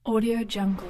Audio Jungle.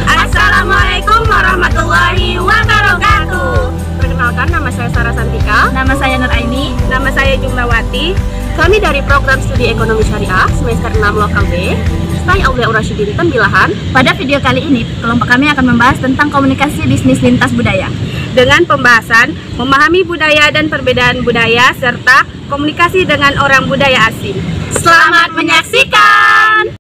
Assalamualaikum warahmatullahi wabarakatuh. Perkenalkan, nama saya Sarah Santika. Nama saya Nur Aini. Nama saya Jumlawati. Kami dari program studi ekonomi syariah semester 6 lokal B, Stai Aulia Urasyidin Tembilahan. Pada video kali ini, kelompok kami akan membahas tentang komunikasi bisnis lintas budaya Dengan pembahasan memahami budaya dan perbedaan budaya serta komunikasi dengan orang budaya asing. Selamat menyaksikan.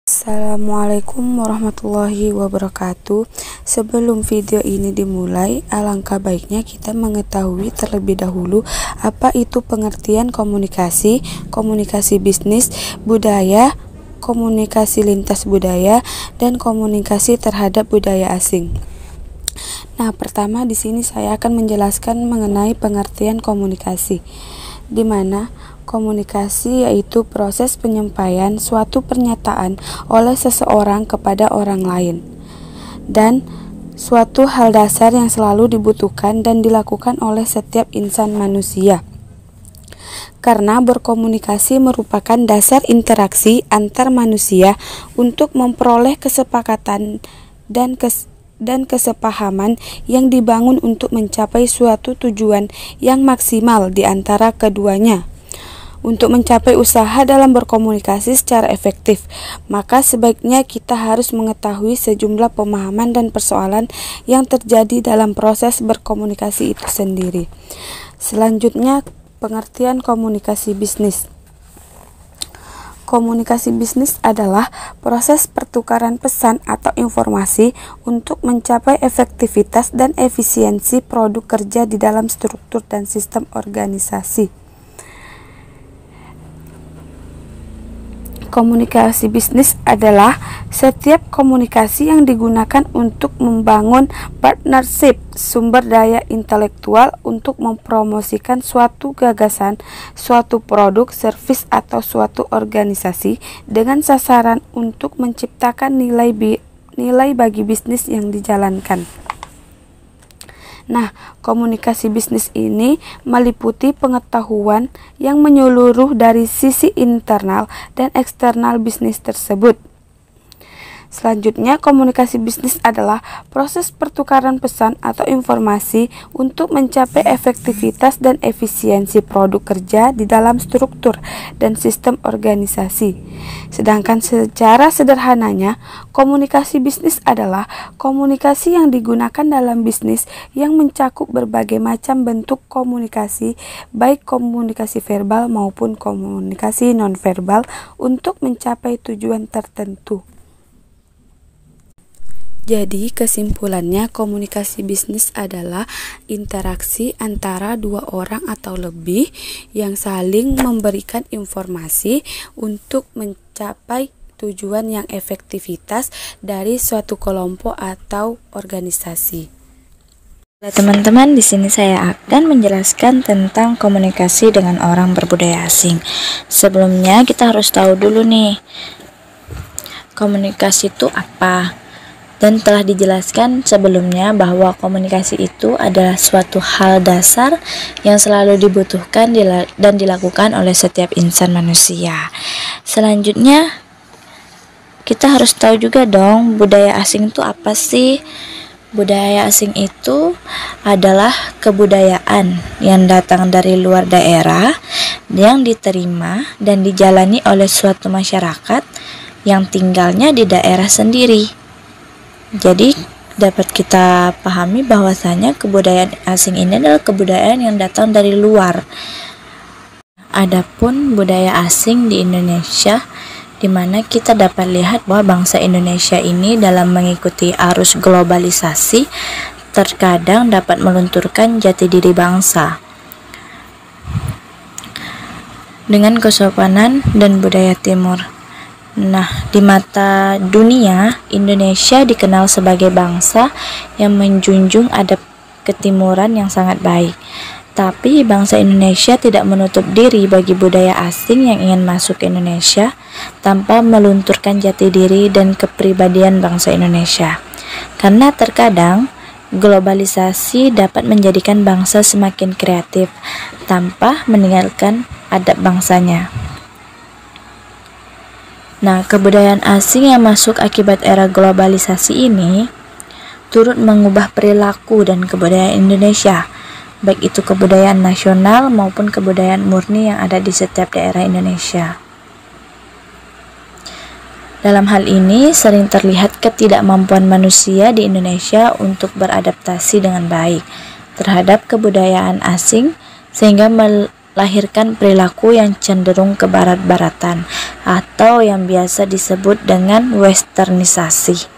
Assalamualaikum warahmatullahi wabarakatuh. Sebelum video ini dimulai, alangkah baiknya kita mengetahui terlebih dahulu apa itu pengertian komunikasi, komunikasi bisnis budaya, komunikasi lintas budaya, dan komunikasi terhadap budaya asing. Nah, pertama di sini saya akan menjelaskan mengenai pengertian komunikasi, di mana komunikasi yaitu proses penyampaian suatu pernyataan oleh seseorang kepada orang lain, dan suatu hal dasar yang selalu dibutuhkan dan dilakukan oleh setiap insan manusia. Karena berkomunikasi merupakan dasar interaksi antar manusia untuk memperoleh kesepakatan dan kesepahaman yang dibangun untuk mencapai suatu tujuan yang maksimal di antara keduanya. Untuk mencapai usaha dalam berkomunikasi secara efektif, maka sebaiknya kita harus mengetahui sejumlah pemahaman dan persoalan yang terjadi dalam proses berkomunikasi itu sendiri. Selanjutnya, pengertian komunikasi bisnis. Komunikasi bisnis adalah proses pertukaran pesan atau informasi untuk mencapai efektivitas dan efisiensi produk kerja di dalam struktur dan sistem organisasi. Komunikasi bisnis adalah setiap komunikasi yang digunakan untuk membangun partnership sumber daya intelektual untuk mempromosikan suatu gagasan, suatu produk, servis, atau suatu organisasi dengan sasaran untuk menciptakan nilai bagi bisnis yang dijalankan. Nah, komunikasi bisnis ini meliputi pengetahuan yang menyeluruh dari sisi internal dan eksternal bisnis tersebut. Selanjutnya, komunikasi bisnis adalah proses pertukaran pesan atau informasi untuk mencapai efektivitas dan efisiensi produk kerja di dalam struktur dan sistem organisasi. Sedangkan secara sederhananya, komunikasi bisnis adalah komunikasi yang digunakan dalam bisnis yang mencakup berbagai macam bentuk komunikasi, baik komunikasi verbal maupun komunikasi nonverbal untuk mencapai tujuan tertentu. Jadi kesimpulannya, komunikasi bisnis adalah interaksi antara dua orang atau lebih yang saling memberikan informasi untuk mencapai tujuan yang efektivitas dari suatu kelompok atau organisasi. Teman-teman, di sini saya akan menjelaskan tentang komunikasi dengan orang berbudaya asing. Sebelumnya kita harus tahu dulu nih, komunikasi itu apa? Dan telah dijelaskan sebelumnya bahwa komunikasi itu adalah suatu hal dasar yang selalu dibutuhkan dan dilakukan oleh setiap insan manusia. Selanjutnya, kita harus tahu juga dong, budaya asing itu apa sih? Budaya asing itu adalah kebudayaan yang datang dari luar daerah yang diterima dan dijalani oleh suatu masyarakat yang tinggalnya di daerah sendiri. Jadi dapat kita pahami bahwasanya kebudayaan asing ini adalah kebudayaan yang datang dari luar Adapun budaya asing di Indonesia, di mana kita dapat lihat bahwa bangsa Indonesia ini dalam mengikuti arus globalisasi terkadang dapat melunturkan jati diri bangsa dengan kesopanan dan budaya timur. Nah, di mata dunia, Indonesia dikenal sebagai bangsa yang menjunjung adab ketimuran yang sangat baik. Tapi bangsa Indonesia tidak menutup diri bagi budaya asing yang ingin masuk ke Indonesia tanpa melunturkan jati diri dan kepribadian bangsa Indonesia. Karena terkadang globalisasi dapat menjadikan bangsa semakin kreatif tanpa meninggalkan adab bangsanya. Nah, kebudayaan asing yang masuk akibat era globalisasi ini turut mengubah perilaku dan kebudayaan Indonesia, baik itu kebudayaan nasional maupun kebudayaan murni yang ada di setiap daerah Indonesia. Dalam hal ini sering terlihat ketidakmampuan manusia di Indonesia untuk beradaptasi dengan baik terhadap kebudayaan asing, sehingga melahirkan perilaku yang cenderung ke barat-baratan atau yang biasa disebut dengan westernisasi.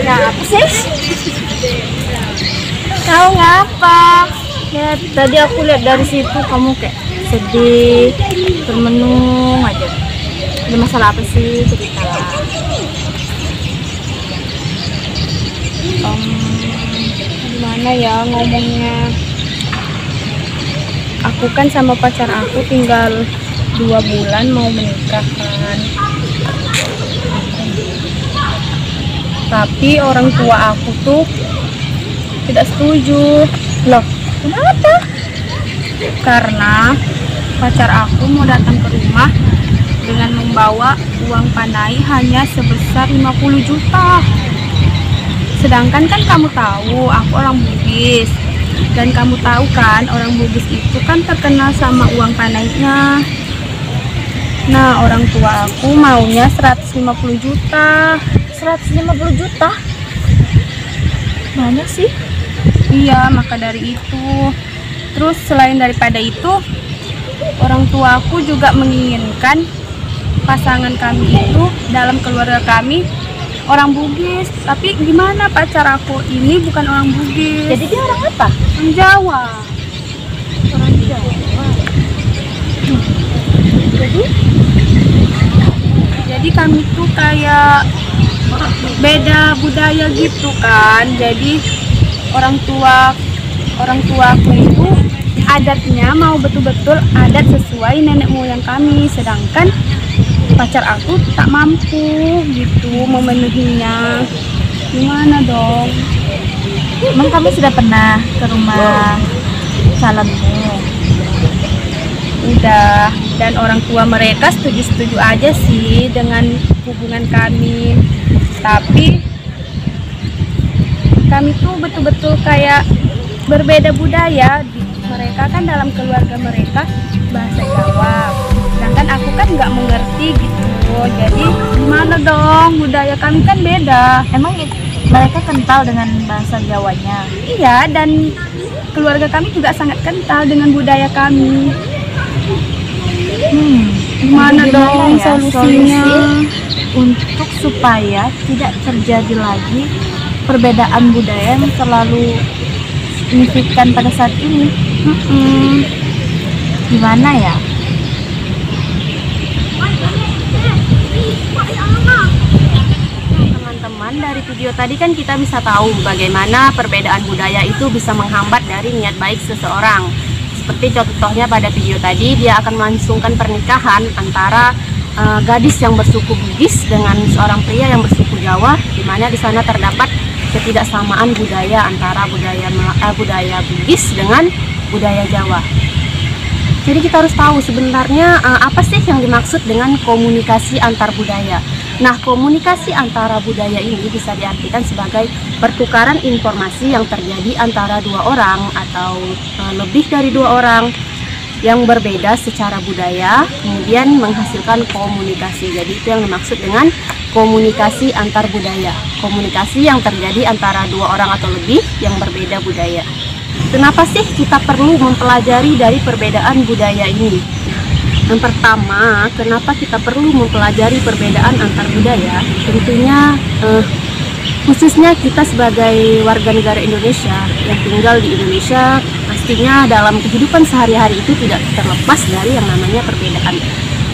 Apa sih? Kau ngapa? Ya, tadi aku lihat dari situ kamu kayak sedih, termenung aja. Ada masalah apa sih? Ceritalah. Gimana ya ngomongnya? Aku kan sama pacar aku tinggal 2 bulan mau menikah kan. Tapi orang tua aku tuh tidak setuju. Loh, kenapa? Karena pacar aku mau datang ke rumah dengan membawa uang panai hanya sebesar 50 juta. Sedangkan kan kamu tahu aku orang Bugis. Dan kamu tahu kan orang Bugis itu kan terkenal sama uang panainya. Nah, orang tua aku maunya 150 juta. 150 juta? Banyak sih. Iya, maka dari itu. Terus selain daripada itu, orang tua aku juga menginginkan pasangan kami itu dalam keluarga kami orang Bugis. Tapi gimana, pacar aku ini bukan orang Bugis. Jadi dia orang apa? Orang Jawa. Orang Jawa. Jadi kami tuh kayak beda budaya gitu kan. Jadi orang tua aku itu adatnya mau betul-betul adat sesuai nenek moyang kami, sedangkan pacar aku tak mampu gitu memenuhinya. Gimana dong? Emang kamu sudah pernah ke rumah calonmu? Udah, dan orang tua mereka setuju-setuju aja sih dengan hubungan kami. Tapi kami tuh betul-betul kayak berbeda budaya. Mereka kan dalam keluarga mereka bahasa Jawa, sedangkan aku kan nggak mengerti gitu. Jadi gimana dong, budaya kami kan beda. Emang mereka kental dengan bahasa Jawanya? Iya, dan keluarga kami juga sangat kental dengan budaya kami. Gimana dong ya, solusinya? Untuk supaya tidak terjadi lagi perbedaan budaya yang terlalu signifikan pada saat ini. Gimana ya? Teman-teman, dari video tadi kan kita bisa tahu bagaimana perbedaan budaya itu bisa menghambat dari niat baik seseorang. Seperti contohnya pada video tadi, dia akan melangsungkan pernikahan antara gadis yang bersuku Bugis dengan seorang pria yang bersuku Jawa. Jawa, di mana di sana terdapat ketidaksamaan budaya antara budaya Bugis dengan budaya Jawa. Jadi kita harus tahu sebenarnya apa sih yang dimaksud dengan komunikasi antar budaya. Nah, komunikasi antara budaya ini bisa diartikan sebagai pertukaran informasi yang terjadi antara dua orang atau lebih dari dua orang yang berbeda secara budaya, kemudian menghasilkan komunikasi. Jadi itu yang dimaksud dengan komunikasi antar budaya. Komunikasi yang terjadi antara dua orang atau lebih yang berbeda budaya. Kenapa sih kita perlu mempelajari dari perbedaan budaya ini? Yang pertama, kenapa kita perlu mempelajari perbedaan antar budaya? Tentunya khususnya kita sebagai warga negara Indonesia yang tinggal di Indonesia, pastinya dalam kehidupan sehari-hari itu tidak terlepas dari yang namanya perbedaan.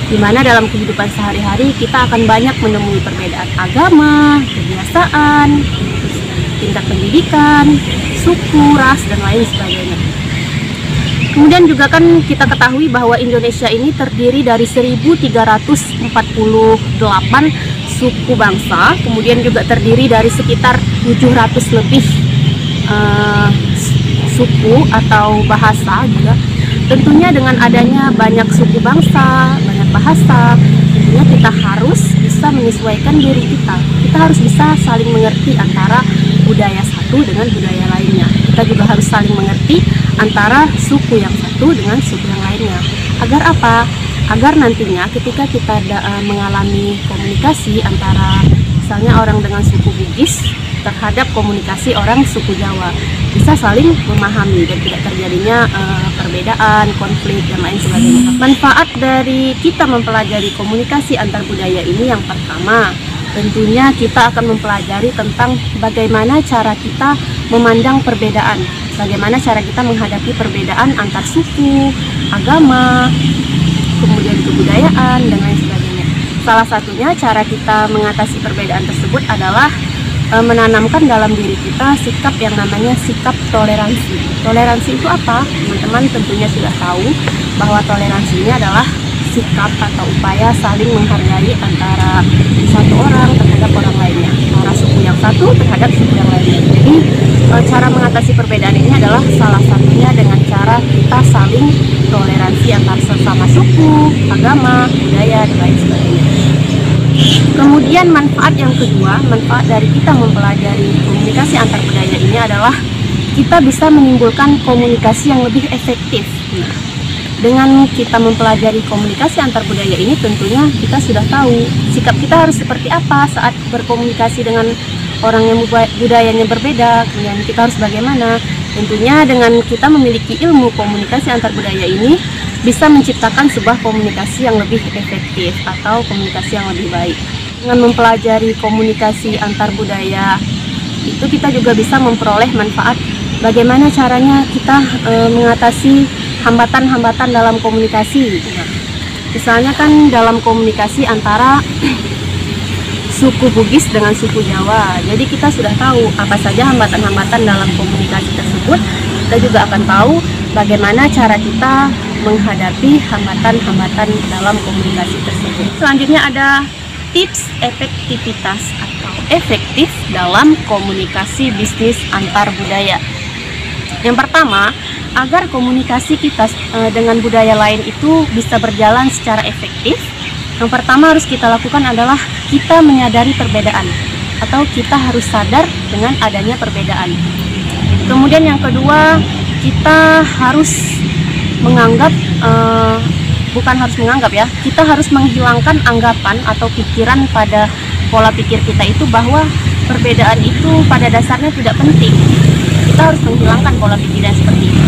Di mana dalam kehidupan sehari-hari kita akan banyak menemui perbedaan agama, kebiasaan, tingkat pendidikan, suku, ras, dan lain sebagainya. Kemudian juga kan kita ketahui bahwa Indonesia ini terdiri dari 1348 suku bangsa, kemudian juga terdiri dari sekitar 700 lebih suku atau bahasa juga. Tentunya dengan adanya banyak suku bangsa, banyak bahasa, tentunya kita harus bisa menyesuaikan diri kita. Kita harus bisa saling mengerti antara budaya satu dengan budaya lainnya. Kita juga harus saling mengerti antara suku yang satu dengan suku yang lainnya. Agar apa? Agar nantinya ketika kita mengalami komunikasi antara misalnya orang dengan suku Bugis terhadap komunikasi orang suku Jawa, bisa saling memahami dan tidak terjadinya perbedaan, konflik, dan lain sebagainya. Manfaat dari kita mempelajari komunikasi antar budaya ini yang pertama, tentunya kita akan mempelajari tentang bagaimana cara kita memandang perbedaan, bagaimana cara kita menghadapi perbedaan antar suku, agama, kemudian kebudayaan, dan lain sebagainya. Salah satunya cara kita mengatasi perbedaan tersebut adalah menanamkan dalam diri kita sikap yang namanya sikap toleransi. Toleransi itu apa? Teman-teman tentunya sudah tahu bahwa toleransi ini adalah sikap atau upaya saling menghargai antara satu orang terhadap orang lainnya, antara suku yang satu terhadap suku yang lainnya. Jadi cara mengatasi perbedaan ini adalah salah satunya dengan cara kita saling toleransi antar sesama suku, agama, budaya, dan lain sebagainya. Kemudian manfaat yang kedua, manfaat dari kita mempelajari komunikasi antar budaya ini adalah kita bisa menimbulkan komunikasi yang lebih efektif. Nah, dengan kita mempelajari komunikasi antar budaya ini, tentunya kita sudah tahu sikap kita harus seperti apa saat berkomunikasi dengan orang yang budayanya berbeda. Kemudian kita harus bagaimana? Tentunya dengan kita memiliki ilmu komunikasi antar budaya ini bisa menciptakan sebuah komunikasi yang lebih efektif atau komunikasi yang lebih baik. Dengan mempelajari komunikasi antar budaya itu kita juga bisa memperoleh manfaat bagaimana caranya kita mengatasi hambatan-hambatan dalam komunikasi. Misalnya kan dalam komunikasi antara suku Bugis dengan suku Jawa. Jadi kita sudah tahu apa saja hambatan-hambatan dalam komunikasi tersebut. Kita juga akan tahu bagaimana cara kita menghadapi hambatan-hambatan dalam komunikasi tersebut. Selanjutnya ada tips efektivitas atau efektif dalam komunikasi bisnis antar budaya. Yang pertama, agar komunikasi kita dengan budaya lain itu bisa berjalan secara efektif, yang pertama harus kita lakukan adalah kita menyadari perbedaan atau kita harus sadar dengan adanya perbedaan. Kemudian yang kedua, kita harus menganggap, bukan harus menganggap ya, kita harus menghilangkan anggapan atau pikiran pada pola pikir kita itu bahwa perbedaan itu pada dasarnya tidak penting. Kita harus menghilangkan pola pikir yang seperti itu.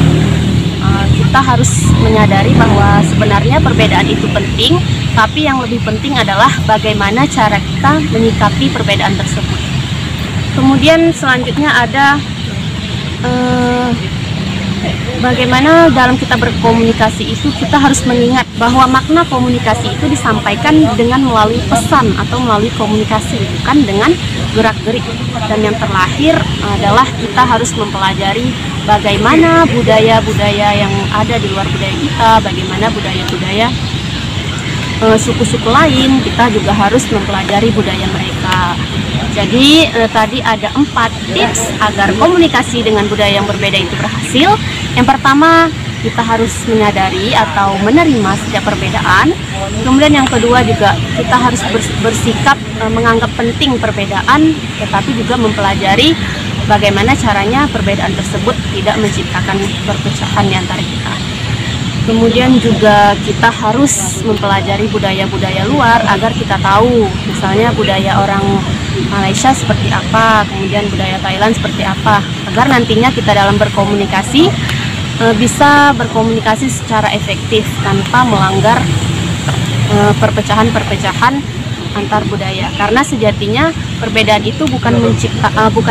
Kita harus menyadari bahwa sebenarnya perbedaan itu penting, tapi yang lebih penting adalah bagaimana cara kita menyikapi perbedaan tersebut. Kemudian selanjutnya ada bagaimana dalam kita berkomunikasi itu kita harus mengingat bahwa makna komunikasi itu disampaikan dengan melalui pesan atau melalui komunikasi, bukan dengan gerak-gerik. Dan yang terakhir adalah kita harus mempelajari bagaimana budaya-budaya yang ada di luar budaya kita, bagaimana budaya-budaya suku-suku lain, kita juga harus mempelajari budaya mereka. Jadi tadi ada 4 tips agar komunikasi dengan budaya yang berbeda itu berhasil. Yang pertama, kita harus menyadari atau menerima setiap perbedaan. Kemudian yang kedua juga kita harus bersikap menganggap penting perbedaan, tetapi juga mempelajari bagaimana caranya perbedaan tersebut tidak menciptakan perpecahan di antara kita. Kemudian juga kita harus mempelajari budaya-budaya luar agar kita tahu, misalnya budaya orang Malaysia seperti apa, kemudian budaya Thailand seperti apa, agar nantinya kita dalam berkomunikasi bisa berkomunikasi secara efektif tanpa melanggar perpecahan-perpecahan antar budaya. Karena sejatinya perbedaan itu bukan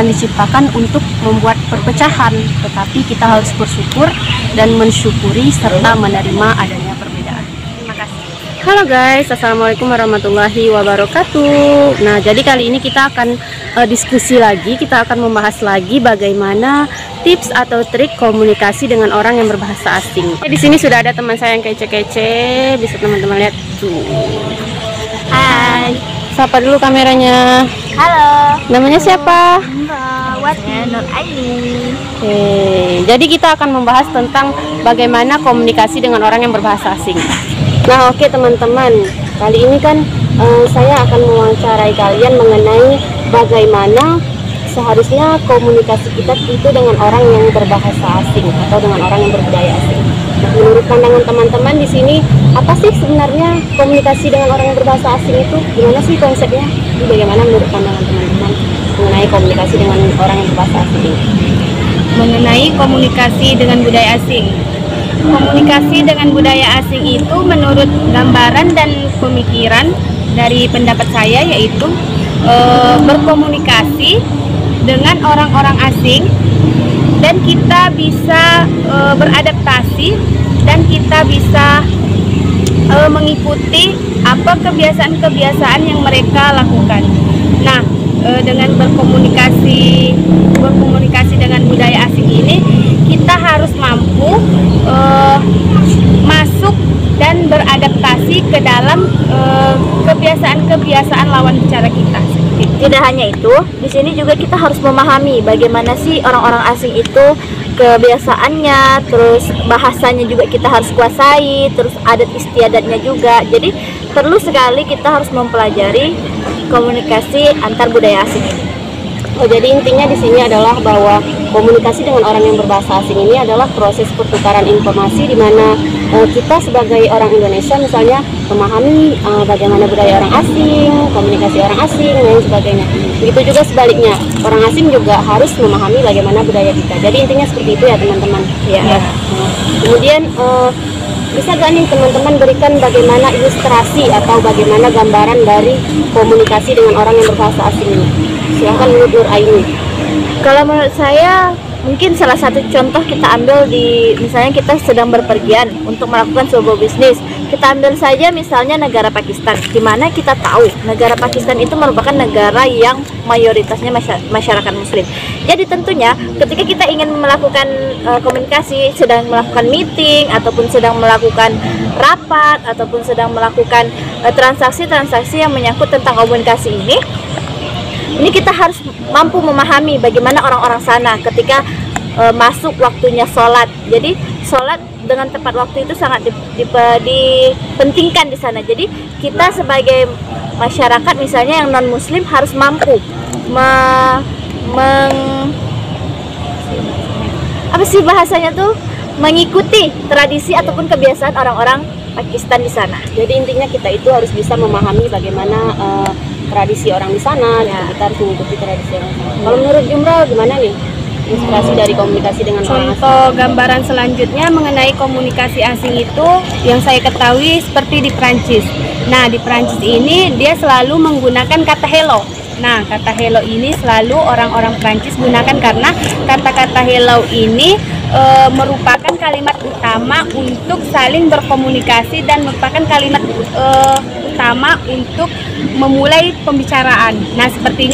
diciptakan untuk membuat perpecahan, tetapi kita harus bersyukur dan mensyukuri serta menerima adanya perbedaan. Terima kasih. Halo guys, assalamualaikum warahmatullahi wabarakatuh. Nah, jadi kali ini kita akan diskusi lagi, kita akan membahas lagi bagaimana tips atau trik komunikasi dengan orang yang berbahasa asing. Di sini sudah ada teman saya yang kece-kece, bisa teman-teman lihat tuh. Hai, sapa dulu kameranya. Halo. Namanya siapa? Wati Nur Aini. Oke, jadi kita akan membahas tentang bagaimana komunikasi dengan orang yang berbahasa asing. Nah, oke teman-teman, kali ini kan saya akan mewawancarai kalian mengenai bagaimana seharusnya komunikasi kita itu dengan orang yang berbahasa asing atau dengan orang yang berbudaya asing. Nah, menurut pandangan teman-teman di sini, apa sih sebenarnya komunikasi dengan orang yang berbahasa asing itu? Gimana sih konsepnya? Ini bagaimana menurut pandangan teman-teman mengenai komunikasi dengan orang yang berbahasa asing ini? Mengenai komunikasi dengan budaya asing. Komunikasi dengan budaya asing itu menurut gambaran dan pemikiran dari pendapat saya yaitu berkomunikasi dengan orang-orang asing dan kita bisa beradaptasi dan kita bisa mengikuti apa kebiasaan-kebiasaan yang mereka lakukan. Nah, dengan berkomunikasi dengan budaya asing ini kita harus mampu masuk dan beradaptasi ke dalam kebiasaan-kebiasaan lawan bicara kita. Tidak hanya itu, di sini juga kita harus memahami bagaimana sih orang-orang asing itu kebiasaannya, terus bahasanya juga kita harus kuasai, terus adat istiadatnya juga. Jadi perlu sekali kita harus mempelajari komunikasi antar budaya asing ini. Oh, jadi intinya di sini adalah bahwa komunikasi dengan orang yang berbahasa asing ini adalah proses pertukaran informasi di mana kita sebagai orang Indonesia misalnya memahami bagaimana budaya orang asing, komunikasi orang asing dan sebagainya. Begitu juga sebaliknya, orang asing juga harus memahami bagaimana budaya kita. Jadi intinya seperti itu ya teman-teman. Ya. Kemudian bisa gak nih teman-teman berikan bagaimana ilustrasi atau bagaimana gambaran dari komunikasi dengan orang yang berbahasa asing ini? Silahkan Nur Aini. Kalau menurut saya, mungkin salah satu contoh kita ambil di misalnya kita sedang berpergian untuk melakukan sebuah bisnis. Kita ambil saja misalnya negara Pakistan, di mana kita tahu negara Pakistan itu merupakan negara yang mayoritasnya masyarakat Muslim. Jadi tentunya ketika kita ingin melakukan komunikasi, sedang melakukan meeting ataupun sedang melakukan rapat ataupun sedang melakukan transaksi-transaksi yang menyangkut tentang komunikasi ini kita harus mampu memahami bagaimana orang-orang sana ketika masuk waktunya sholat. Jadi sholat dengan tepat waktu itu sangat dipentingkan di sana. Jadi kita sebagai masyarakat misalnya yang non muslim harus mampu mengikuti tradisi ataupun kebiasaan orang-orang Pakistan di sana. Jadi intinya kita itu harus bisa memahami bagaimana tradisi orang di sana, ya. Kita harus mengikuti tradisi orang di sana. Kalau menurut Jumra gimana nih inspirasi dari komunikasi dengan orang asing? Contoh gambaran selanjutnya mengenai komunikasi asing itu yang saya ketahui seperti di Prancis. Nah, di Prancis ini dia selalu menggunakan kata hello. Nah, kata hello ini selalu orang-orang Prancis gunakan karena kata-kata hello ini merupakan kalimat utama untuk saling berkomunikasi dan merupakan kalimat utama untuk memulai pembicaraan. Nah, seperti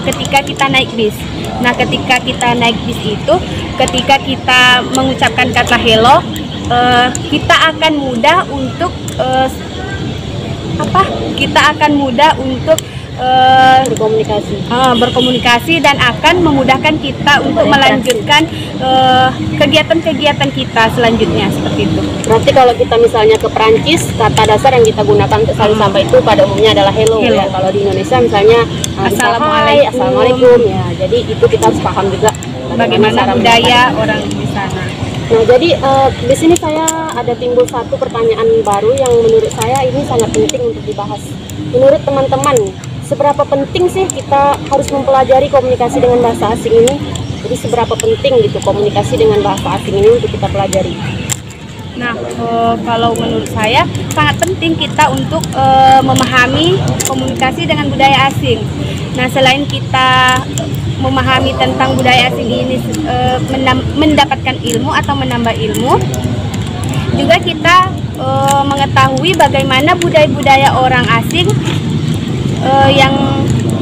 ketika kita naik bis. Nah, ketika kita naik bis itu, ketika kita mengucapkan kata hello, kita akan mudah untuk kita akan mudah untuk berkomunikasi dan akan memudahkan kita untuk melanjutkan kegiatan-kegiatan kita selanjutnya seperti itu. Berarti kalau kita misalnya ke Perancis, kata dasar yang kita gunakan untuk saling sapa itu pada umumnya adalah hello. Ya. Kalau di Indonesia misalnya assalamualaikum ya. Jadi itu kita harus paham juga bagaimana budaya orang di sana. Nah, jadi di sini saya ada timbul satu pertanyaan baru yang menurut saya ini sangat penting untuk dibahas. Menurut teman-teman, seberapa penting sih kita harus mempelajari komunikasi dengan bahasa asing ini? Jadi seberapa penting gitu komunikasi dengan bahasa asing ini untuk kita pelajari? Nah, kalau menurut saya sangat penting kita untuk memahami komunikasi dengan budaya asing. Nah, selain kita memahami tentang budaya asing ini, mendapatkan ilmu atau menambah ilmu, juga kita mengetahui bagaimana budaya-budaya orang asing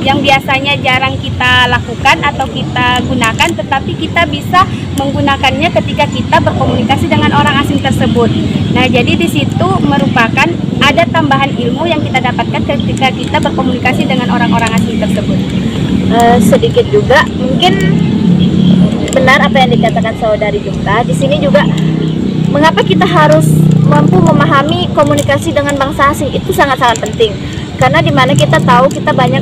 yang biasanya jarang kita lakukan atau kita gunakan, tetapi kita bisa menggunakannya ketika kita berkomunikasi dengan orang asing tersebut. Nah, jadi di situ merupakan ada tambahan ilmu yang kita dapatkan ketika kita berkomunikasi dengan orang-orang asing tersebut. Sedikit juga mungkin benar apa yang dikatakan saudari Jumta. Di sini juga mengapa kita harus mampu memahami komunikasi dengan bangsa asing itu sangat-sangat penting. Karena dimana kita tahu kita banyak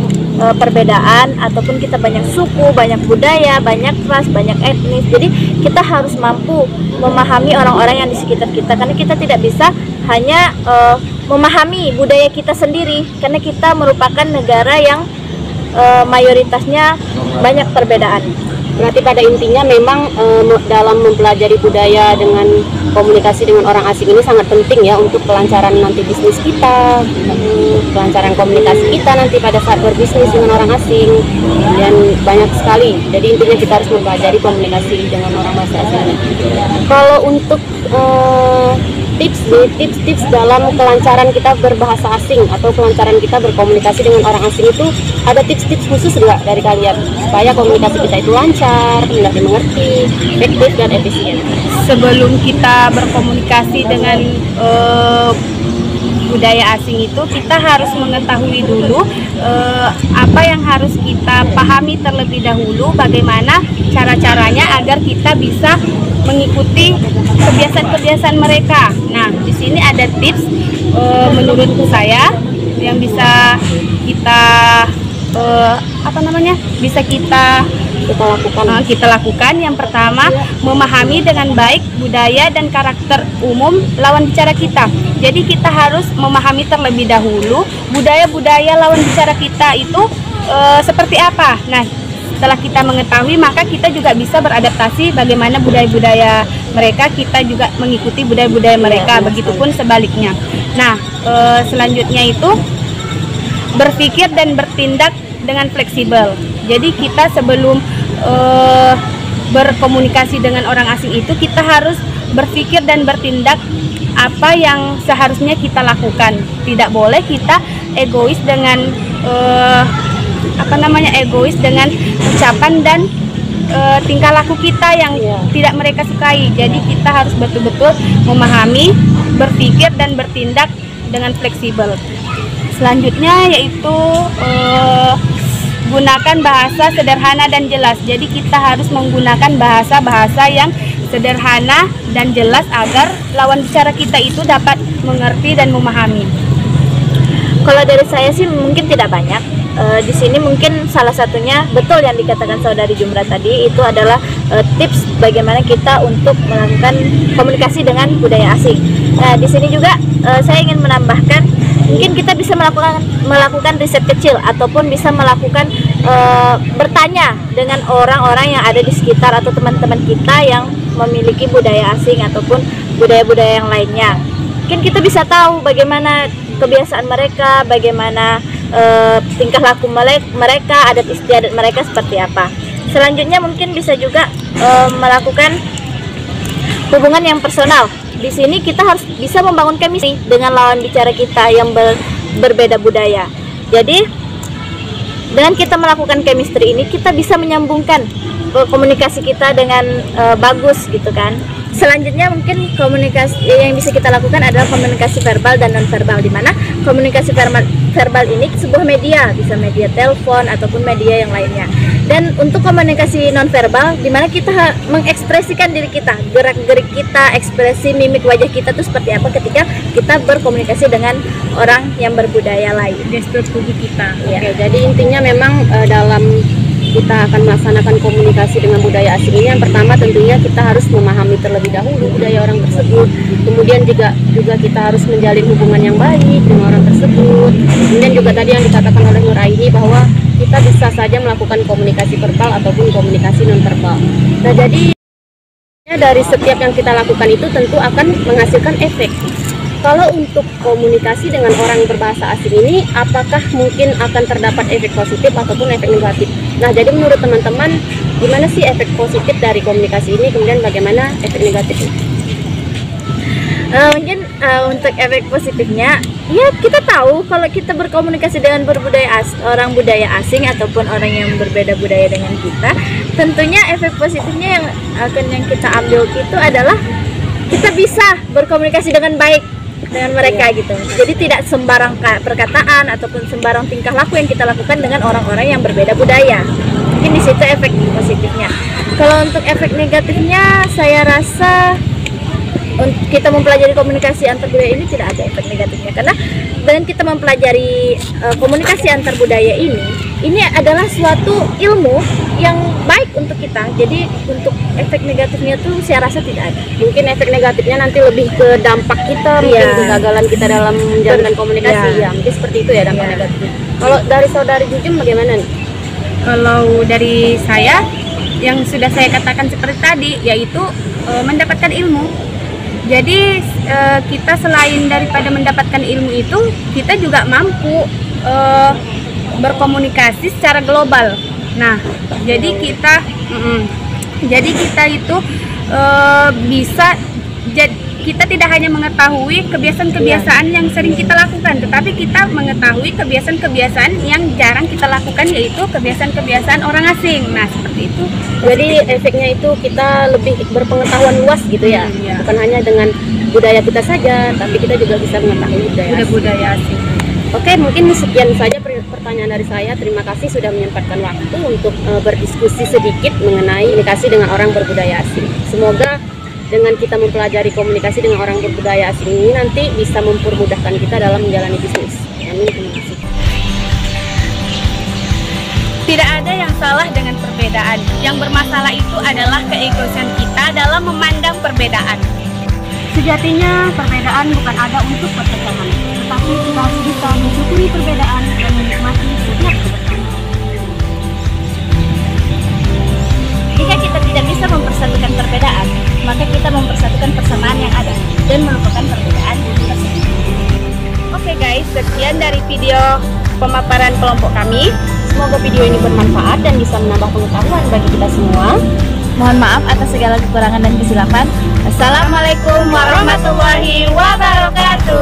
perbedaan ataupun kita banyak suku, banyak budaya, banyak ras, banyak etnis. Jadi kita harus mampu memahami orang-orang yang di sekitar kita, karena kita tidak bisa hanya memahami budaya kita sendiri, karena kita merupakan negara yang mayoritasnya banyak perbedaan. Berarti pada intinya memang dalam mempelajari budaya dengan komunikasi dengan orang asing ini sangat penting ya untuk kelancaran nanti bisnis kita, kelancaran komunikasi kita nanti pada saat berbisnis dengan orang asing, dan banyak sekali. Jadi intinya kita harus mempelajari komunikasi dengan orang bahasa asing. Kalau untuk tips dalam kelancaran kita berbahasa asing atau kelancaran kita berkomunikasi dengan orang asing itu ada tips-tips khusus nggak dari kalian supaya komunikasi kita itu lancar, mudah dimengerti, efektif dan efisien? Sebelum kita berkomunikasi dengan budaya asing itu, kita harus mengetahui dulu apa yang harus kita pahami terlebih dahulu, bagaimana cara-caranya agar kita bisa mengikuti kebiasaan-kebiasaan mereka. Nah, di sini ada tips menurut saya yang bisa kita bisa kita lakukan. Yang pertama, memahami dengan baik budaya dan karakter umum lawan bicara kita. Jadi kita harus memahami terlebih dahulu budaya-budaya lawan bicara kita itu seperti apa. Nah, setelah kita mengetahui, maka kita juga bisa beradaptasi bagaimana budaya-budaya mereka, kita juga mengikuti budaya-budaya mereka, begitupun sebaliknya. Nah, selanjutnya itu berpikir dan bertindak dengan fleksibel. Jadi kita sebelum berkomunikasi dengan orang asing itu, kita harus berpikir dan bertindak apa yang seharusnya kita lakukan. Tidak boleh kita egois dengan egois dengan ucapan dan tingkah laku kita yang tidak mereka sukai. Jadi kita harus betul-betul memahami, berpikir dan bertindak dengan fleksibel. Selanjutnya yaitu gunakan bahasa sederhana dan jelas. Jadi kita harus menggunakan bahasa-bahasa yang sederhana dan jelas agar lawan bicara kita itu dapat mengerti dan memahami. Kalau dari saya sih mungkin tidak banyak. Di sini mungkin salah satunya betul yang dikatakan saudari Jumra tadi, itu adalah tips bagaimana kita untuk melakukan komunikasi dengan budaya asing. Nah, di sini juga saya ingin menambahkan, mungkin kita bisa melakukan riset kecil ataupun bisa melakukan bertanya dengan orang-orang yang ada di sekitar atau teman-teman kita yang memiliki budaya asing ataupun budaya-budaya yang lainnya. Mungkin kita bisa tahu bagaimana kebiasaan mereka, bagaimana tingkah laku mereka, adat istiadat mereka seperti apa. Selanjutnya mungkin bisa juga melakukan hubungan yang personal. Di sini kita harus bisa membangun chemistry dengan lawan bicara kita yang berbeda budaya. Jadi dengan kita melakukan chemistry ini, kita bisa menyambungkan komunikasi kita dengan bagus gitu kan. Selanjutnya mungkin komunikasi yang bisa kita lakukan adalah komunikasi verbal dan non-verbal, di mana komunikasi verbal ini sebuah media, bisa media telepon ataupun media yang lainnya. Dan untuk komunikasi non-verbal, di mana kita mengekspresikan diri kita, gerak-gerik kita, ekspresi mimik wajah kita itu seperti apa ketika kita berkomunikasi dengan orang yang berbudaya lain. Gestur tubuh kita. Ya. Oke, jadi intinya memang dalam kita akan melaksanakan komunikasi dengan budaya asing ini, yang pertama tentunya kita harus memahami terlebih dahulu budaya orang tersebut. Kemudian juga kita harus menjalin hubungan yang baik dengan orang tersebut. Kemudian juga tadi yang dikatakan oleh Nuraini bahwa kita bisa saja melakukan komunikasi verbal ataupun komunikasi non verbal. Nah, jadi dari setiap yang kita lakukan itu tentu akan menghasilkan efek. Kalau untuk komunikasi dengan orang berbahasa asing ini, apakah mungkin akan terdapat efek positif ataupun efek negatif? Nah, jadi menurut teman-teman, gimana sih efek positif dari komunikasi ini, kemudian bagaimana efek negatifnya? Mungkin untuk efek positifnya, ya kita tahu kalau kita berkomunikasi dengan orang budaya asing ataupun orang yang berbeda budaya dengan kita, tentunya efek positifnya yang kita ambil itu adalah kita bisa berkomunikasi dengan baik dengan mereka gitu. Jadi tidak sembarang perkataan ataupun sembarang tingkah laku yang kita lakukan dengan orang-orang yang berbeda budaya. Mungkin di situ efek positifnya. Kalau untuk efek negatifnya, saya rasa kita mempelajari komunikasi antar budaya ini tidak ada efek negatifnya, karena dengan kita mempelajari komunikasi antar budaya ini adalah suatu ilmu yang baik untuk kita. Jadi untuk efek negatifnya tuh saya rasa tidak ada. Mungkin efek negatifnya nanti lebih ke dampak kita, mungkin kegagalan kita dalam menjalankan komunikasi. Ya, mungkin seperti itu ya dampak negatifnya. Kalau dari saudari Jujum bagaimana nih? Kalau dari saya, yang sudah saya katakan seperti tadi, yaitu mendapatkan ilmu. Jadi kita selain daripada mendapatkan ilmu itu, kita juga mampu berkomunikasi secara global. Nah, jadi kita itu bisa, kita tidak hanya mengetahui kebiasaan-kebiasaan yang sering kita lakukan, tetapi kita mengetahui kebiasaan-kebiasaan yang jarang kita lakukan, yaitu kebiasaan-kebiasaan orang asing. Nah, seperti itu. Jadi efeknya itu kita lebih berpengetahuan luas gitu ya, bukan hanya dengan budaya kita saja, tapi kita juga bisa mengetahui budaya asing. Oke, mungkin sekian saja pertanyaan dari saya. Terima kasih sudah menyempatkan waktu untuk berdiskusi sedikit mengenai komunikasi dengan orang berbudaya asing. Semoga dengan kita mempelajari komunikasi dengan orang berbudaya asing ini nanti bisa mempermudahkan kita dalam menjalani bisnis. Amin. Terima kasih. Tidak ada yang salah dengan perbedaan. Yang bermasalah itu adalah keegoisan kita dalam memandang perbedaan. Sejatinya perbedaan bukan ada untuk perpecahan, tetapi kita harus bisa mensyukuri perbedaan dan menikmati setiap kebersamaan. Jika kita tidak bisa mempersatukan perbedaan, maka kita mempersatukan persamaan yang ada dan melupakan perbedaan tersebut. Oke guys, sekian dari video pemaparan kelompok kami. Semoga video ini bermanfaat dan bisa menambah pengetahuan bagi kita semua. Mohon maaf atas segala kekurangan dan kesilapan. Assalamualaikum warahmatullahi wabarakatuh.